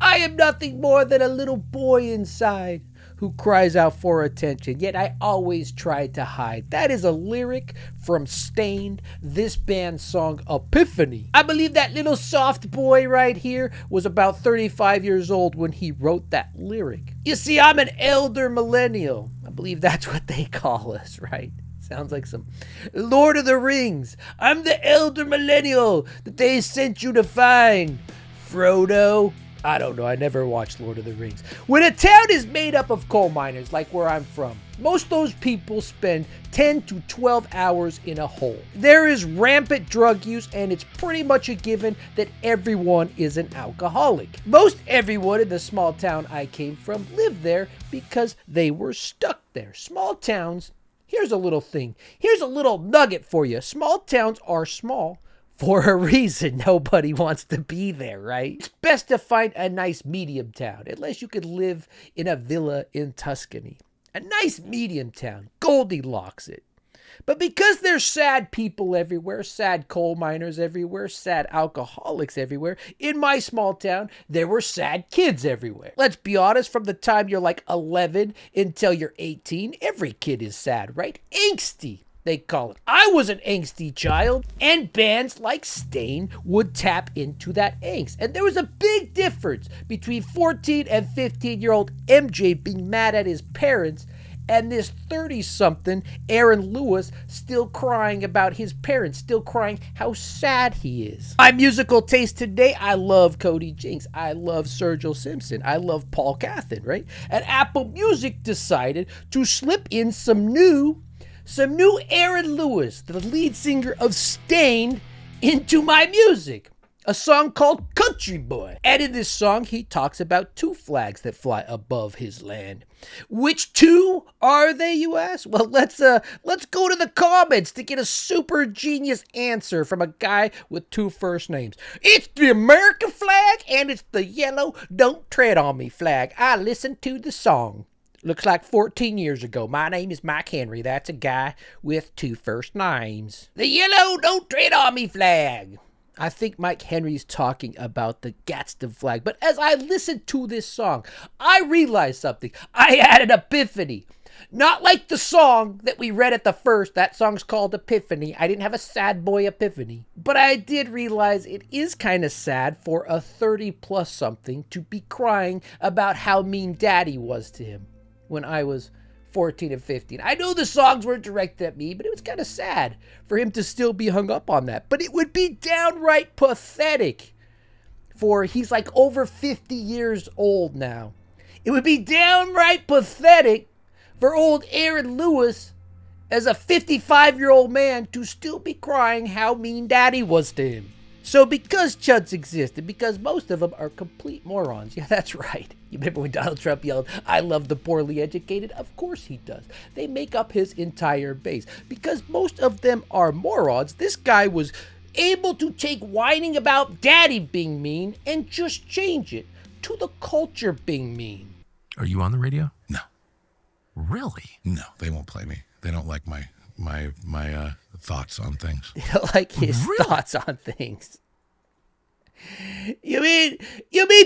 I am nothing more than a little boy inside who cries out for attention, yet I always try to hide. That is a lyric from Stained, this band's song Epiphany. I believe that little soft boy right here was about 35 years old when he wrote that lyric. You see, I'm an elder millennial. I believe that's what they call us, right? Sounds like some Lord of the Rings. I'm the elder millennial that they sent you to find, Frodo. I don't know, I never watched Lord of the Rings. When a town is made up of coal miners, like where I'm from, most of those people spend 10 to 12 hours in a hole. There is rampant drug use, and it's pretty much a given that everyone is an alcoholic. Most everyone in the small town I came from lived there because they were stuck there. Small towns, here's a little thing. Here's a little nugget for you. Small towns are small for a reason. Nobody wants to be there, right? It's best to find a nice medium town, unless you could live in a villa in Tuscany. A nice medium town, Goldilocks it. But because there's sad people everywhere, sad coal miners everywhere, sad alcoholics everywhere, in my small town, there were sad kids everywhere. Let's be honest, from the time you're like 11 until you're 18, every kid is sad, right? Angsty, they call it. I was an angsty child, and bands like Stain would tap into that angst. And there was a big difference between 14 and 15-year-old MJ being mad at his parents and this 30-something Aaron Lewis still crying about his parents, still crying how sad he is. My musical taste today, I love Cody Jinks, I love Sergio Simpson, I love Paul Cathan, right? And Apple Music decided to slip in some new Aaron Lewis, the lead singer of Stained, into my music. A song called Country Boy. And in this song, he talks about two flags that fly above his land. Which two are they, you ask? Well, let's go to the comments to get a super genius answer from a guy with two first names. It's the American flag, and it's the yellow Don't Tread on Me flag. I listened to the song. Looks like 14 years ago. My name is Mike Henry. That's a guy with two first names. The yellow Don't Tread on Me flag. I think Mike Henry's talking about the Gadsden flag. But as I listened to this song, I realized something. I had an epiphany. Not like the song that we read at the first. That song's called Epiphany. I didn't have a sad boy epiphany. But I did realize it is kind of sad for a 30-plus something to be crying about how mean daddy was to him when I was 14 and 15. I know the songs weren't directed at me, but it was kind of sad for him to still be hung up on that. But it would be downright pathetic for he's like over 50 years old now. It would be downright pathetic for old Aaron Lewis as a 55-year-old man to still be crying how mean daddy was to him. So because chuds exist, and because most of them are complete morons, yeah, that's right. You remember when Donald Trump yelled, "I love the poorly educated"? Of course he does. They make up his entire base. Because most of them are morons, this guy was able to take whining about daddy being mean and just change it to the culture being mean. Are you on the radio? No. Really? No, they won't play me. They don't like my thoughts on things. Like his thoughts on things. You mean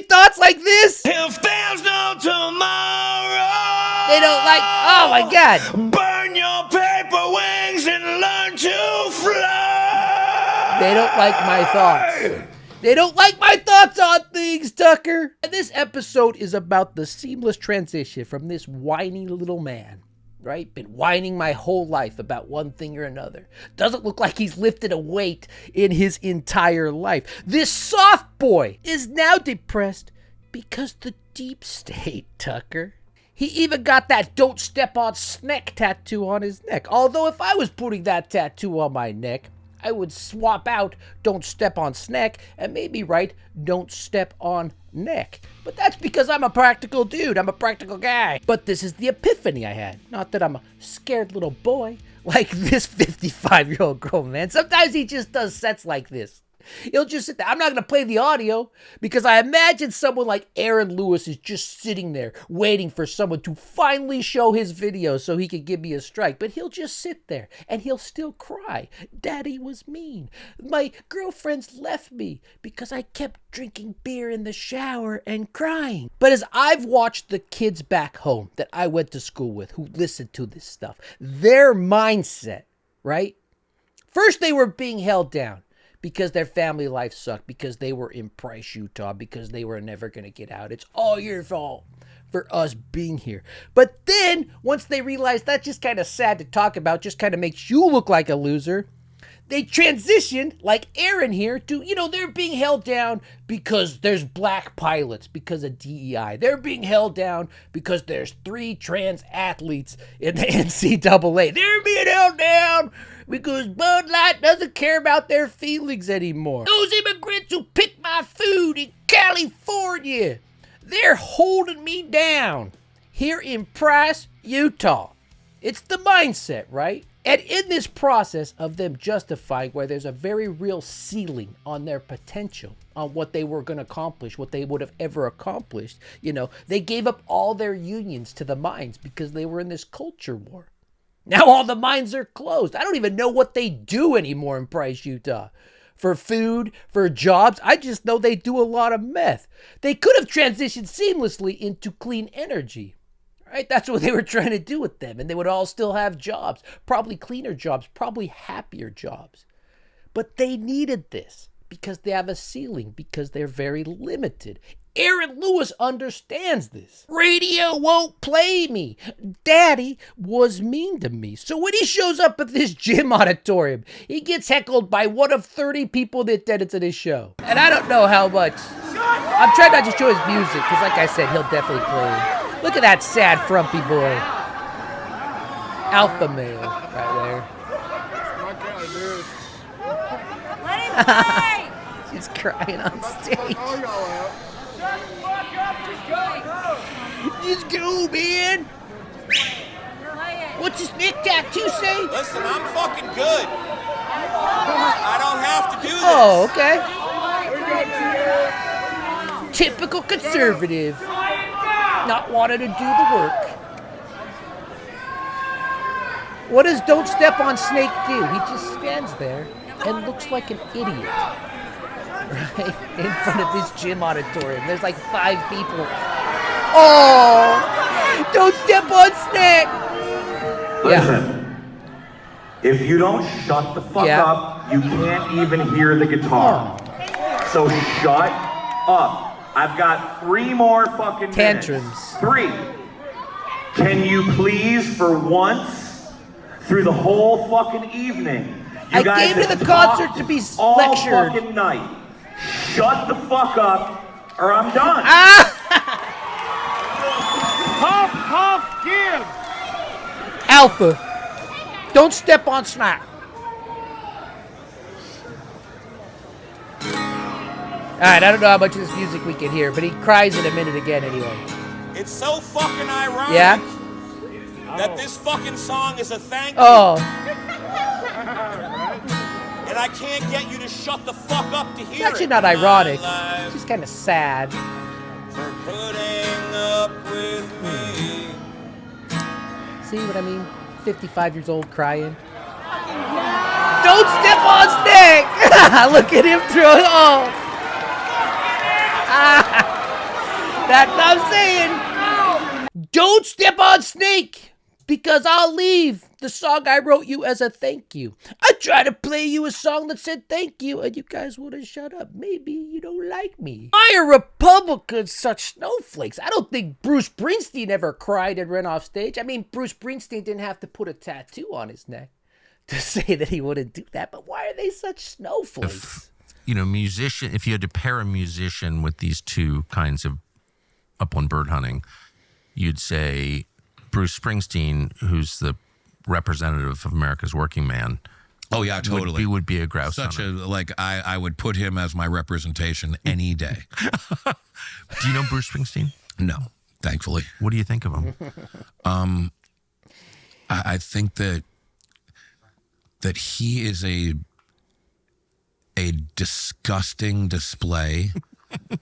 thoughts like this? If there's no tomorrow, They don't like, oh my God. burn your paper wings and learn to fly. They don't like my thoughts. They don't like my thoughts on things, Tucker. And this episode is about the seamless transition from this whiny little man, right? Been whining my whole life about one thing or another. Doesn't look like he's lifted a weight in his entire life. This soft boy is now depressed because the deep state, Tucker. He even got that "Don't Step on Snake" tattoo on his neck. Although if I was putting that tattoo on my neck, I would swap out "Don't Step on Snake" and maybe write "Don't Step on Neck." But that's because I'm a practical dude. I'm a practical guy. But this is the epiphany I had. Not that I'm a scared little boy like this 55-year-old grown man. Sometimes he just does sets like this. He'll just sit there. I'm not going to play the audio because I imagine someone like Aaron Lewis is just sitting there waiting for someone to finally show his video so he can give me a strike. But he'll just sit there and he'll still cry. Daddy was mean. My girlfriends left me because I kept drinking beer in the shower and crying. But as I've watched the kids back home that I went to school with who listened to this stuff, their mindset, right? First, they were being held down because their family life sucked, because they were in Price, Utah, because they were never going to get out. It's all your fault for us being here. But then, once they realized that's just kind of sad to talk about, just kind of makes you look like a loser, they transitioned, like Aaron here, to, they're being held down because there's black pilots, because of DEI. They're being held down because there's 3 trans athletes in the NCAA. They're being held down because Bud Light doesn't care about their feelings anymore. Those immigrants who pick my food in California, they're holding me down here in Price, Utah. It's the mindset, right? And in this process of them justifying where there's a very real ceiling on their potential, on what they were going to accomplish, what they would have ever accomplished, they gave up all their unions to the mines because they were in this culture war. Now all the mines are closed. I don't even know what they do anymore in Price, Utah. For food, for jobs, I just know they do a lot of meth. They could have transitioned seamlessly into clean energy. Right? That's what they were trying to do with them. And they would all still have jobs, probably cleaner jobs, probably happier jobs. But they needed this because they have a ceiling, because they're very limited. Aaron Lewis understands this. Radio won't play me. Daddy was mean to me. So when he shows up at this gym auditorium, he gets heckled by one of 30 people that attended to this show. And I don't know how much. I'm trying not to show his music because, like I said, he'll definitely play. Look at that sad, frumpy boy. Alpha male right there. Let him play! She's crying on stage. Just go, man. What's his neck tattoo say? Listen, I'm fucking good. I don't have to do this. Oh, okay. Typical conservative. Not wanting to do the work. What does Don't Step on Snake do? He just stands there and looks like an idiot. Right? In front of this gym auditorium. There's like 5 people. Oh! Don't step on Snake! Listen, if you don't shut the fuck up, you can't even hear the guitar. So shut up. I've got 3 more fucking tantrums. Minutes. 3. Can you please, for once, through the whole fucking evening, you guys came to have the concert talked to be all lectured. fucking night. Shut the fuck up, or I'm done. Puff, puff, give. Alpha. Don't step on Snake. Alright, I don't know how much of this music we can hear, but he cries in a minute again anyway. It's so fucking ironic that this fucking song is a thank you. Oh. And I can't get you to shut the fuck up to hear It's actually it. not ironic. It's just kind of sad. For putting up with me. See what I mean? 55 years old crying. Don't step on Snake! Look at him throw it all. That's what I'm saying. Don't step on Snake, because I'll leave the song I wrote you as a thank you. I tried to play you a song that said thank you, and you guys would have shut up. Maybe you don't like me. Why are Republicans such snowflakes? I don't think Bruce Springsteen ever cried and ran off stage. I mean, Bruce Springsteen didn't have to put a tattoo on his neck to say that he wouldn't do that, but why are they such snowflakes? If you had to pair a musician with these 2 kinds of upland bird hunting, you'd say Bruce Springsteen, who's the representative of America's working man. Oh yeah, totally. Would be a grouse Such hunter. I would put him as my representation any day. Do you know Bruce Springsteen? No, thankfully. What do you think of him? I think that he is a disgusting display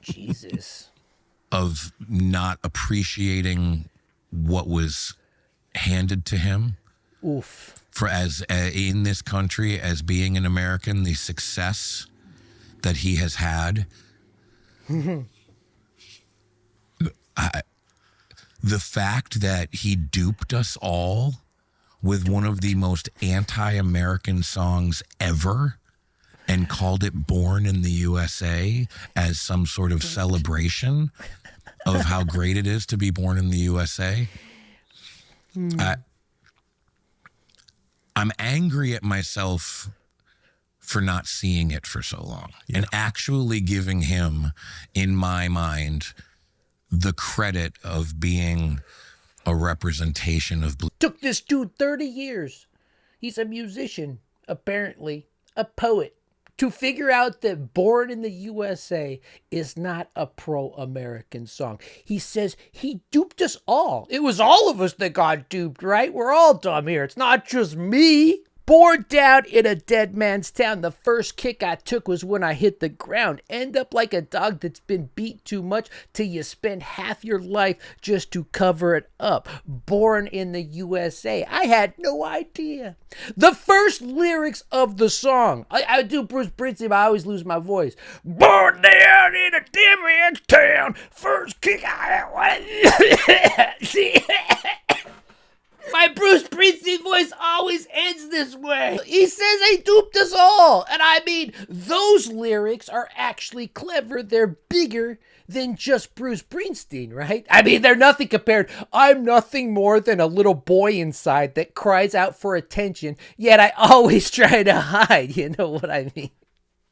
Jesus. of not appreciating what was handed to him. Oof. For as in this country, as being an American, the success that he has had. The fact that he duped us all with one of the most anti-American songs ever and called it Born in the USA as some sort of celebration of how great it is to be born in the USA. I'm angry at myself for not seeing it for so long and actually giving him, in my mind, the credit of being a representation of Took this dude 30 years. He's a musician, apparently, a poet, to figure out that Born in the USA is not a pro-American song. He says he duped us all. It was all of us that got duped, right? We're all dumb here. It's not just me. Born down in a dead man's town, the first kick I took was when I hit the ground. End up like a dog that's been beat too much till you spend half your life just to cover it up. Born in the USA. I had no idea. The first lyrics of the song. I do Bruce Springsteen, but I always lose my voice. Born down in a dead man's town. First kick I had. My Bruce Springsteen voice always ends this way. He says they duped us all. And I mean, those lyrics are actually clever. They're bigger than just Bruce Springsteen, right? I mean, they're nothing compared. I'm nothing more than a little boy inside that cries out for attention, yet I always try to hide. You know what I mean?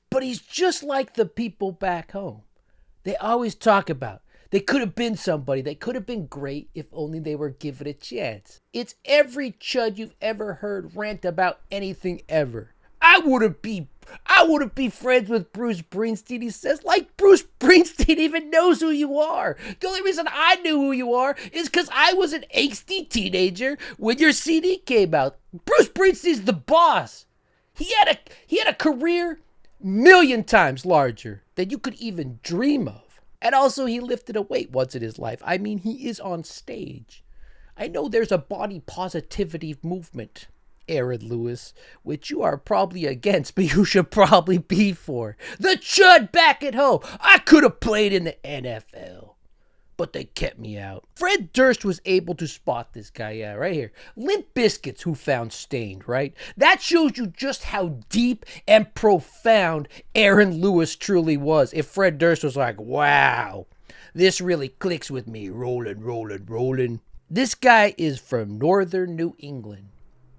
But he's just like the people back home. They always talk about they could have been somebody. They could have been great if only they were given a chance. It's every chud you've ever heard rant about anything ever. I wouldn't be friends with Bruce Springsteen, he says, like Bruce Springsteen even knows who you are. The only reason I knew who you are is because I was an angsty teenager when your CD came out. Bruce Springsteen's the boss. He had a career 1,000,000 times larger than you could even dream of. And also, he lifted a weight once in his life. I mean, he is on stage. I know there's a body positivity movement, Aaron Lewis, which you are probably against, but you should probably be for. The chud back at home. I could have played in the NFL, but they kept me out. Fred Durst was able to spot this guy, yeah, right here. Limp Bizkit's who found Stained, right? That shows you just how deep and profound Aaron Lewis truly was. If Fred Durst was like, wow, this really clicks with me, rolling, rolling, rolling. This guy is from northern New England,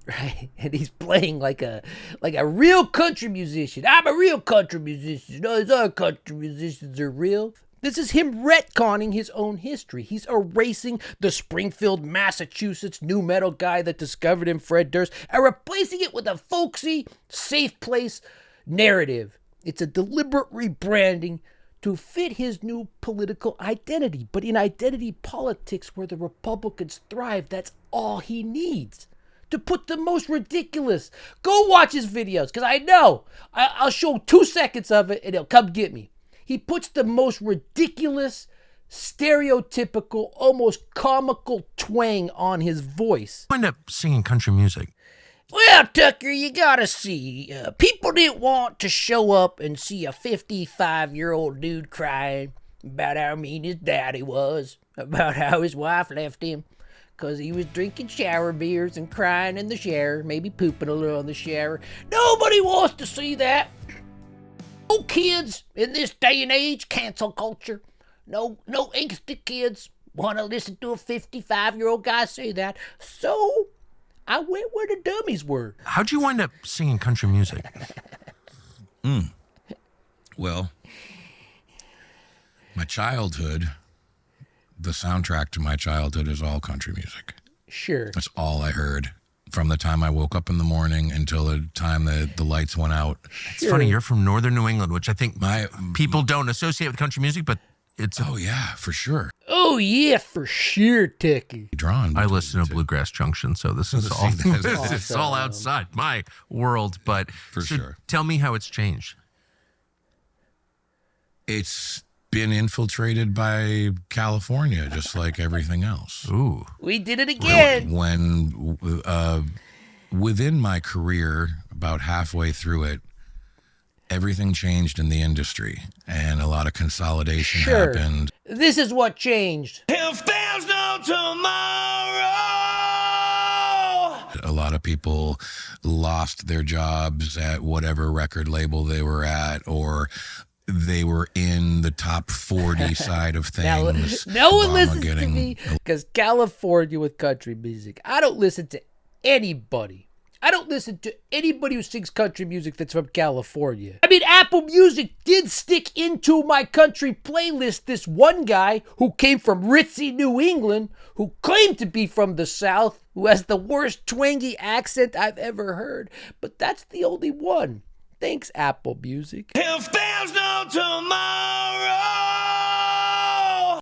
right? And he's playing like a real country musician. I'm a real country musician. No, these other country musicians are real. This is him retconning his own history. He's erasing the Springfield, Massachusetts nu metal guy that discovered him, Fred Durst, and replacing it with a folksy, safe place narrative. It's a deliberate rebranding to fit his new political identity. But in identity politics where the Republicans thrive, that's all he needs. To put the most ridiculous. Go watch his videos, because I know. I'll show 2 seconds of it, and it'll come get me. He puts the most ridiculous, stereotypical, almost comical twang on his voice. I end up singing country music. Well, Tucker, you gotta see. People didn't want to show up and see a 55-year-old dude crying about how mean his daddy was, about how his wife left him, because he was drinking shower beers and crying in the shower, maybe pooping a little in the shower. Nobody wants to see that. No kids in this day and age, cancel culture. No angsty kids want to listen to a 55-year-old guy say that. So I went where the dummies were. How'd you wind up singing country music? Well, my childhood, the soundtrack to my childhood is all country music. Sure. That's all I heard from the time I woke up in the morning until the time the lights went out. It's funny, you're from northern New England, which I think people don't associate with country music, but it's... Oh, yeah, for sure. Oh, yeah, for sure, Tucky. I listen to Bluegrass Junction, so this is all this is all outside my world. But for sure. Tell me how it's changed. It's been infiltrated by California, just like everything else. Ooh. We did it again. When within my career, about halfway through it, everything changed in the industry and a lot of consolidation happened. This is what changed. If there's no tomorrow. A lot of people lost their jobs at whatever record label they were at, or they were in the top 40 side of things. No one listens to me because California with country music. I don't listen to anybody. I don't listen to anybody who sings country music that's from California. I mean, Apple Music did stick into my country playlist this one guy who came from ritzy New England, who claimed to be from the South, who has the worst twangy accent I've ever heard. But that's the only one. Thanks, Apple Music. If there's no tomorrow.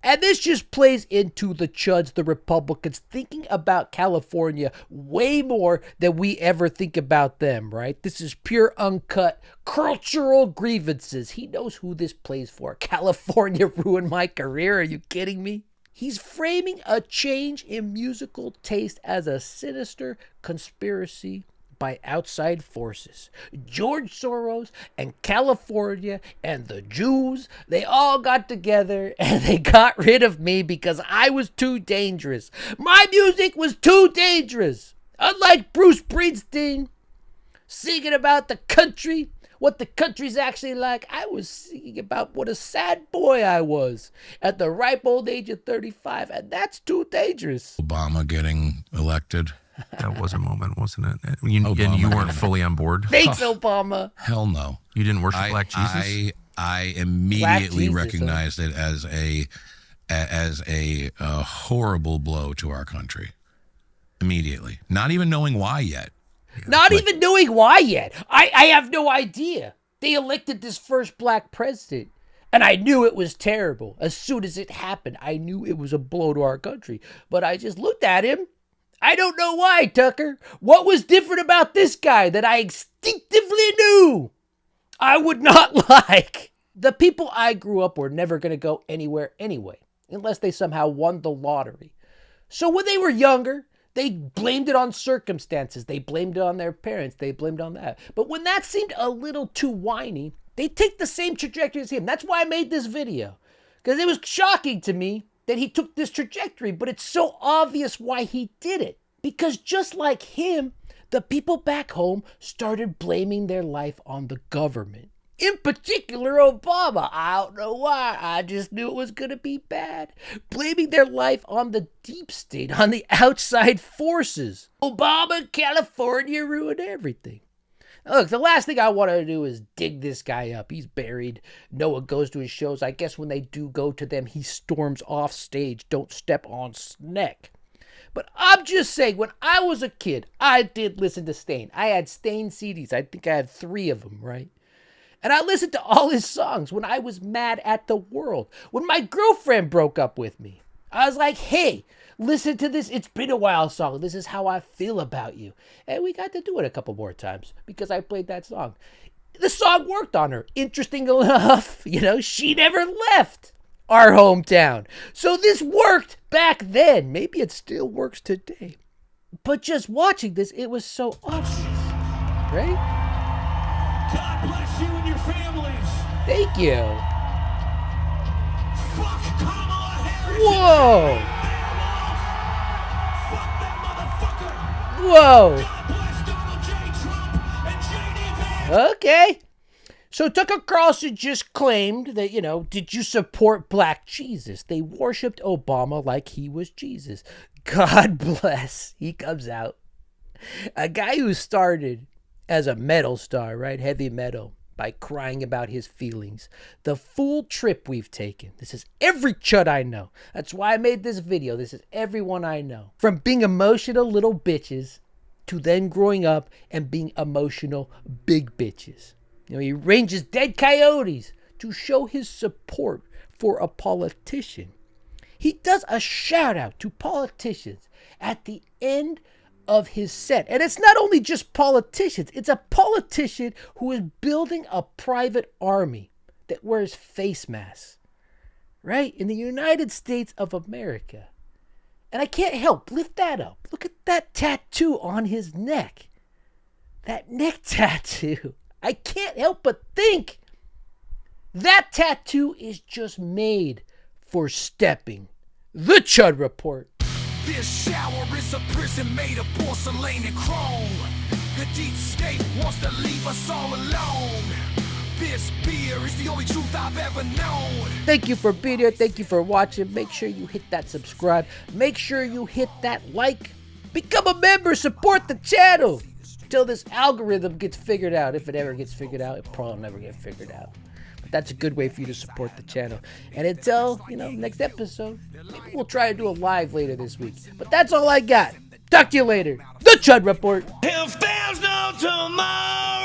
And this just plays into the chuds, the Republicans, thinking about California way more than we ever think about them, right? This is pure, uncut, cultural grievances. He knows who this plays for. California ruined my career. Are you kidding me? He's framing a change in musical taste as a sinister conspiracy by outside forces. George Soros and California and the Jews, they all got together and they got rid of me because I was too dangerous. My music was too dangerous. Unlike Bruce Springsteen singing about the country, what the country's actually like, I was singing about what a sad boy I was at the ripe old age of 35, and that's too dangerous. Obama getting elected. That was a moment, wasn't it? And you weren't fully on board? Thanks, Obama. Hell no. You didn't worship Black Jesus? I immediately Jesus, recognized it as a horrible blow to our country. Immediately. Not even knowing why yet. Not even knowing why yet. I have no idea. They elected this first black president, and I knew it was terrible. As soon as it happened, I knew it was a blow to our country. But I just looked at him. I don't know why, Tucker. What was different about this guy that I instinctively knew I would not like? The people I grew up were never going to go anywhere anyway, unless they somehow won the lottery. So when they were younger, they blamed it on circumstances. They blamed it on their parents. They blamed it on that. But when that seemed a little too whiny, they take the same trajectory as him. That's why I made this video, because it was shocking to me that he took this trajectory, but it's so obvious why he did it. Because just like him, the people back home started blaming their life on the government. In particular, Obama. I don't know why. I just knew it was going to be bad. Blaming their life on the deep state, on the outside forces. Obama, California ruined everything. Look, the last thing I want to do is dig this guy up. He's buried. No one goes to his shows. I guess when they do go to them, he storms off stage. Don't step on Sneck. But I'm just saying, when I was a kid, I did listen to Stain. I had Stain CDs. I think I had 3 of them, right? And I listened to all his songs when I was mad at the world. When my girlfriend broke up with me, I was like, hey, listen to this It's Been a While song. This is how I feel about you. And we got to do it a couple more times because I played that song. The song worked on her. Interesting enough, she never left our hometown. So this worked back then. Maybe it still works today. But just watching this, it was so obvious, right? God bless you and your families. Thank you. Fuck Kamala Harris. Whoa. Fuck that motherfucker. Whoa. God bless Donald J. Trump and J.D. Vance. Okay. So Tucker Carlson just claimed that, did you support Black Jesus? They worshipped Obama like he was Jesus. God bless. He comes out. A guy who started as a metal star, right? Heavy metal, by crying about his feelings. The full trip we've taken. This is every chud I know. That's why I made this video. This is everyone I know. From being emotional little bitches to then growing up and being emotional big bitches. He ranges dead coyotes to show his support for a politician. He does a shout out to politicians at the end of his set. And it's not only just politicians. It's a politician who is building a private army that wears face masks, right? In the United States of America. And I can't help, lift that up. Look at that tattoo on his neck. That neck tattoo. I can't help but think that tattoo is just made for stepping. The Chud Report. This shower is a prison made of porcelain and chrome. The deep state wants to leave us all alone. This beer is the only truth I've ever known. Thank you for being here. Thank you for watching. Make sure you hit that subscribe. Make sure you hit that like. Become a member. Support the channel. Until this algorithm gets figured out. If it ever gets figured out, it probably will never get figured out. But that's a good way for you to support the channel. And until, next episode, maybe we'll try to do a live later this week. But that's all I got. Talk to you later. The Chud Report. If there's no tomorrow.